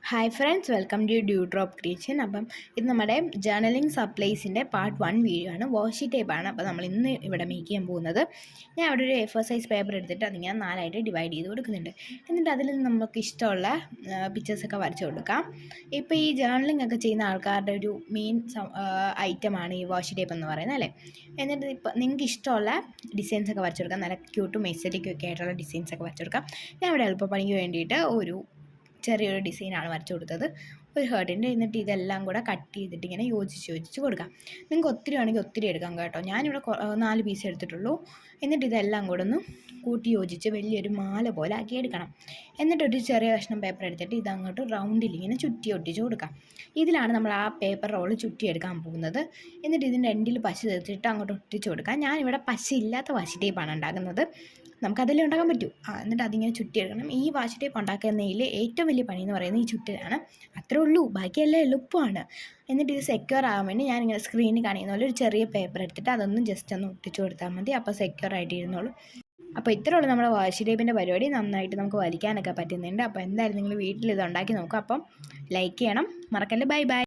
Hi friends, welcome to dew drop creation. അപ്പം ഇത് നമ്മുടെ ജേർണലിംഗ് സപ്ലൈസിൻ്റെ പാർട്ട് 1 വീഡിയോ ആണ്. വാഷി ടേപ്പാണ്. അപ്പോൾ നമ്മൾ ഇന്ന് ഇവിടെ മേക്ക് ചെയ്യാൻ പോകുന്നത്. ഞാൻ അവിടെ ഒരു A4 സൈസ് പേപ്പർ എടുത്തിട്ട് അതിങ്ങനെ 4ആയിട്ട് ഡിവൈഡ് ചെയ്ത് കൊടുക്കുന്നുണ്ട്. എന്നിട്ട് അതിൽ നമുക്ക് ഇഷ്ടമുള്ള പിക്ചേഴ്സൊക്കെ വരച്ച് കൊടുക്കാം. ഇപ്പോൾ ഈ ജേർണലിംഗ് ഒക്കെ ചെയ്യുന്ന ആൾക്കാരുടെ ഒരു മെയിൻ ഐറ്റമാണ് ഈ വാഷി ടേപ്പ് എന്ന് പറയുന്നത്, അല്ലേ? എന്നിട്ട് ഇപ്പോൾ നിങ്ങൾക്ക് ഇഷ്ടമുള്ള ഡിസൈൻസൊക്കെ വരച്ച് കൊടുക്കാം. നല്ല ക്യൂട്ടും എസ്തെറ്റിക്കും ഒക്കെ ആയിട്ടുള്ള ഡിസൈൻസൊക്കെ വരച്ച് കൊടുക്കാം. ഞാൻ ഇവിടെ എളുപ്പപ്പണിക്ക് വേണ്ടിയിട്ട് ഒരു ചെറിയൊരു ഡിസൈനാണ് വരച്ചു കൊടുത്തത്, ഒരു ഹേർട്ടിൻ്റെ. എന്നിട്ട് ഇതെല്ലാം കൂടെ കട്ട് ചെയ്തിട്ട് ഇങ്ങനെ യോജിച്ച് കൊടുക്കാം. നിങ്ങൾക്ക് ഒത്തിരി വേണമെങ്കിൽ ഒത്തിരി എടുക്കാം കേട്ടോ. ഞാനിവിടെ 4 പീസ് എടുത്തിട്ടുള്ളൂ. എന്നിട്ട് ഇതെല്ലാം കൂടെ ഒന്ന് കൂട്ടി യോജിച്ച് വലിയൊരു മാല പോലെ ആക്കി എടുക്കണം. എന്നിട്ടൊരു ചെറിയ കഷ്ണം പേപ്പർ എടുത്തിട്ട് ഇതങ്ങോട്ട് റൗണ്ടിൽ ഇങ്ങനെ ചുറ്റി ഒട്ടിച്ച് കൊടുക്കാം. ഇതിലാണ് നമ്മൾ ആ പേപ്പർ റോള് ചുറ്റിയെടുക്കാൻ പോകുന്നത്. എന്നിട്ട് ഇതിൻ്റെ എൻഡിൽ പശ തീർത്തിട്ട് അങ്ങോട്ട് ഒട്ടിച്ച് കൊടുക്കാം. ഞാനിവിടെ പശ ഇല്ലാത്ത വാഷി ടേപ്പാണ് ഉണ്ടാക്കുന്നത്. നമുക്കതിലേ ഉണ്ടാക്കാൻ പറ്റൂ. എന്നിട്ട് അതിങ്ങനെ ചുറ്റിയെടുക്കണം. ഈ വാഷി ടേപ്പ് ഉണ്ടാക്കുന്നതിൽ ഏറ്റവും വലിയ പണി എന്ന് പറയുന്നത് ഈ ചുറ്റലാണ്. അത്രേ ഉള്ളൂ, ബാക്കിയെല്ലാം എളുപ്പമാണ്. എന്നിട്ട് ഇത് സെക്യൂർ ആകാൻ വേണ്ടി ഞാനിങ്ങനെ സ്ക്രീനിൽ കാണിക്കുന്ന പോലെ ഒരു ചെറിയ പേപ്പർ എടുത്തിട്ട് അതൊന്ന് ജസ്റ്റ് ഒന്ന് ഒട്ടിച്ച് കൊടുത്താൽ മതി. അപ്പോൾ സെക്യൂർ ആയിട്ട് ഇരുന്നോളൂ. അപ്പോൾ ഇത്രേ ഉള്ളൂ നമ്മുടെ വാഷി ടേപ്പിൻ്റെ പരിപാടി. നന്നായിട്ട് നമുക്ക് വലിക്കാനൊക്കെ പറ്റുന്നുണ്ട്. അപ്പോൾ എന്തായാലും നിങ്ങൾ വീട്ടിൽ ഇത് ഉണ്ടാക്കി നോക്കുക. അപ്പം ലൈക്ക് ചെയ്യണം, മറക്കല്ലേ. Bye bye.